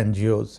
NGOs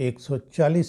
140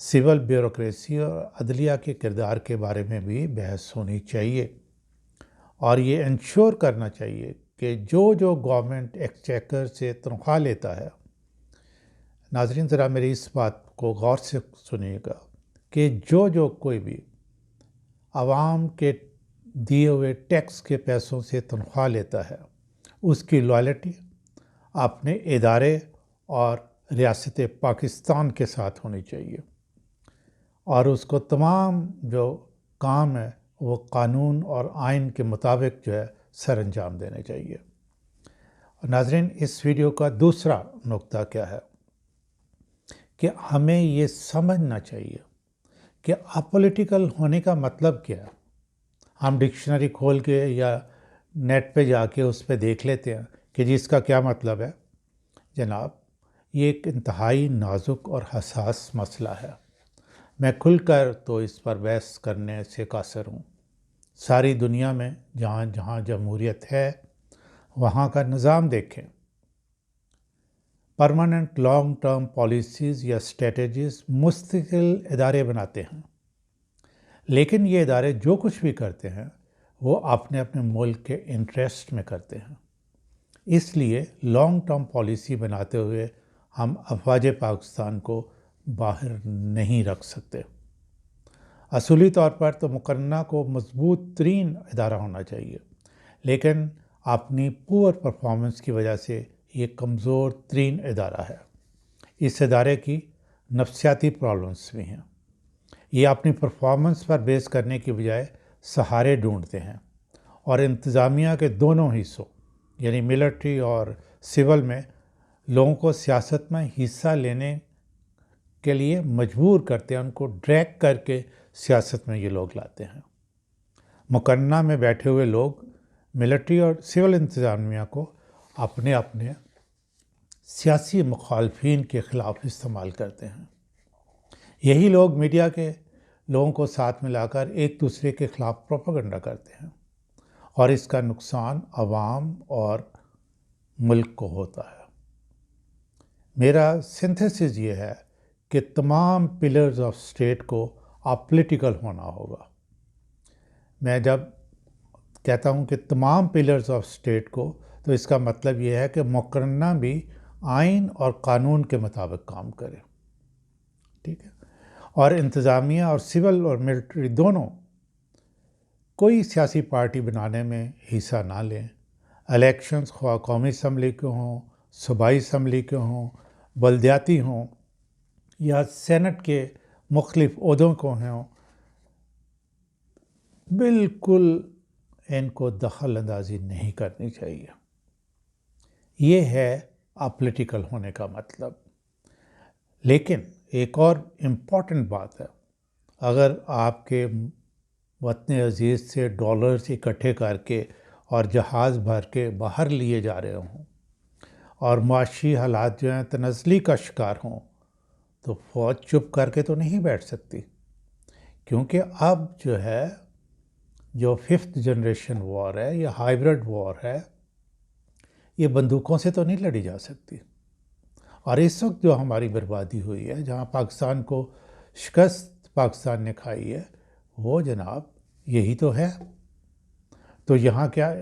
civil bureaucracy اور عدلیہ کے کردار کے بارے میں بھی بحث ہونی چاہیے، اور یہ انشور کرنا چاہیے کہ جو گورنمنٹ ایکسچیکر سے تنخواہ لیتا ہے، ناظرین ذرا میری اس بات کو غور سے سنیے گا، کہ جو کوئی بھی عوام کے دیے ہوئے ٹیکس کے پیسوں سے تنخواہ لیتا ہے، اس کی لائلٹی اپنے ادارے اور ریاست پاکستان کے ساتھ ہونی چاہیے، اور اس کو تمام جو کام ہے وہ قانون اور آئین کے مطابق سر انجام دینے چاہیے۔ اور ناظرین، اس ویڈیو کا دوسرا نقطہ کیا ہے کہ ہمیں یہ سمجھنا چاہیے کہ اپولیٹیکل ہونے کا مطلب کیا ہے۔ ہم ڈکشنری کھول کے یا نیٹ پہ جا کے اس پہ دیکھ لیتے ہیں کہ جی اس کا کیا مطلب ہے۔ جناب، یہ ایک انتہائی نازک اور حساس مسئلہ ہے۔ میں کھل کر تو اس پر بحث کرنے سے قاصر ہوں۔ ساری دنیا میں جہاں جہاں جمہوریت ہے وہاں کا نظام دیکھیں۔ پرماننٹ لانگ ٹرم پالیسیز یا اسٹریٹجیز مستقل ادارے بناتے ہیں، لیکن یہ ادارے جو کچھ بھی کرتے ہیں وہ اپنے ملک کے انٹرسٹ میں کرتے ہیں۔ اس لیے لانگ ٹرم پالیسی بناتے ہوئے ہم افواج پاکستان کو باہر نہیں رکھ سکتے۔ اصولی طور پر تو مقننہ کو مضبوط ترین ادارہ ہونا چاہیے، لیکن اپنی پور پرفارمنس کی وجہ سے یہ کمزور ترین ادارہ ہے۔ اس ادارے کی نفسیاتی پرابلمس بھی ہیں۔ یہ اپنی پرفارمنس پر بیس کرنے کی بجائے سہارے ڈھونڈتے ہیں، اور انتظامیہ کے دونوں حصوں یعنی ملٹری اور سول میں لوگوں کو سیاست میں حصہ لینے کے لیے مجبور کرتے ہیں، ان کو ڈریگ کر کے سیاست میں یہ لوگ لاتے ہیں۔ مقننہ میں بیٹھے ہوئے لوگ ملٹری اور سول انتظامیہ کو اپنے سیاسی مخالفین کے خلاف استعمال کرتے ہیں۔ یہی لوگ میڈیا کے لوگوں کو ساتھ ملا کر ایک دوسرے کے خلاف پروپیگنڈا کرتے ہیں، اور اس کا نقصان عوام اور ملک کو ہوتا ہے۔ میرا سنتھیسس یہ ہے کہ تمام پلرز آف اسٹیٹ کو اپولیٹیکل ہونا ہوگا۔ میں جب کہتا ہوں کہ تمام پلرز آف اسٹیٹ کو، تو اس کا مطلب یہ ہے کہ مقننہ بھی آئین اور قانون کے مطابق کام کرے، ٹھیک ہے، اور انتظامیہ اور سول اور ملٹری دونوں کوئی سیاسی پارٹی بنانے میں حصہ نہ لیں۔ الیکشنز خواہ قومی اسمبلی کے ہوں، صوبائی اسمبلی کے ہوں، بلدیاتی ہوں، یا سینٹ کے مختلف عہدوں کو ہوں، بالکل ان کو دخل اندازی نہیں کرنی چاہیے۔ یہ ہے اپولیٹیکل ہونے کا مطلب۔ لیکن ایک اور امپورٹنٹ بات ہے، اگر آپ کے وطن عزیز سے ڈالرز اکٹھے کر کے اور جہاز بھر کے باہر لیے جا رہے ہوں، اور معاشی حالات جو ہیں تنزلی کا شکار ہوں، تو فوج چپ کر کے تو نہیں بیٹھ سکتی، کیونکہ اب جو 5th جنریشن وار ہے یا ہائیبرڈ وار ہے، یہ بندوقوں سے تو نہیں لڑی جا سکتی۔ اور اس وقت جو ہماری بربادی ہوئی ہے، جہاں پاکستان کو شکست پاکستان نے کھائی ہے، وہ جناب یہی تو ہے۔ تو یہاں کیا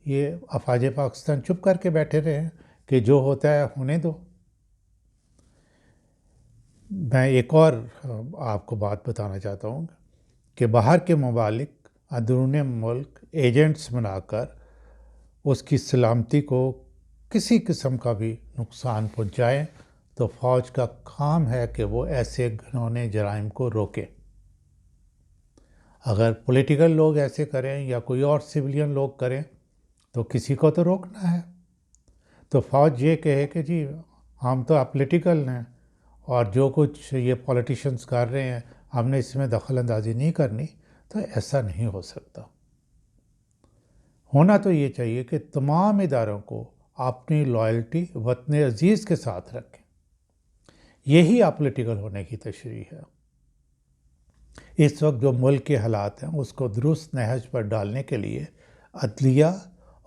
یہ افواج پاکستان چپ کر کے بیٹھے رہے ہیں کہ جو ہوتا ہے ہونے دو؟ میں ایک اور آپ کو بات بتانا چاہتا ہوں کہ باہر کے ممالک اندرون ملک ایجنٹس بنا کر اس کی سلامتی کو کسی قسم کا بھی نقصان پہنچائیں، تو فوج کا کام ہے کہ وہ ایسے گھنونے جرائم کو روکے۔ اگر پولیٹیکل لوگ ایسے کریں یا کوئی اور سویلین لوگ کریں تو کسی کو تو روکنا ہے۔ تو فوج یہ کہے کہ جی ہم تو اپولیٹیکل ہیں، اور جو کچھ یہ پولیٹیشنز کر رہے ہیں ہم نے اس میں دخل اندازی نہیں کرنی، تو ایسا نہیں ہو سکتا۔ ہونا تو یہ چاہیے کہ تمام اداروں کو اپنی لائلٹی وطن عزیز کے ساتھ رکھیں۔ یہی اپولیٹیکل ہونے کی تشریح ہے۔ اس وقت جو ملک کے حالات ہیں اس کو درست نہج پر ڈالنے کے لیے عدلیہ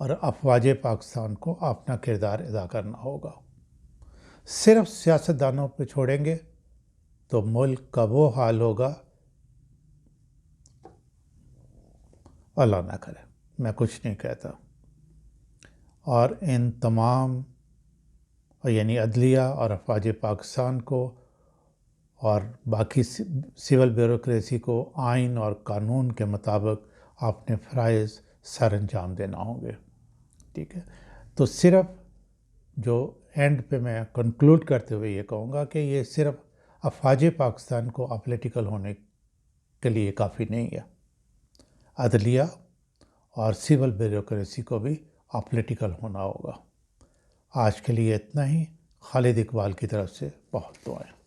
اور افواج پاکستان کو اپنا کردار ادا کرنا ہوگا۔ صرف سیاستدانوں پہ چھوڑیں گے تو ملک کا وہ حال ہوگا، اللہ نہ کرے، میں کچھ نہیں کہتا۔ اور ان تمام یعنی عدلیہ اور افواج پاکستان کو اور باقی سول بیوروکریسی کو آئین اور قانون کے مطابق اپنے فرائض سر انجام دینا ہوں گے، ٹھیک ہے۔ تو صرف جو اینڈ پہ میں کنکلوڈ کرتے ہوئے یہ کہوں گا کہ یہ صرف افواج پاکستان کو اپولیٹیکل ہونے کے لیے کافی نہیں ہے، عدلیہ اور سول بیوروکریسی کو بھی اپولیٹیکل ہونا ہوگا۔ آج کے لیے اتنا ہی۔ خالد اقبال کی طرف سے بہت دعائیں۔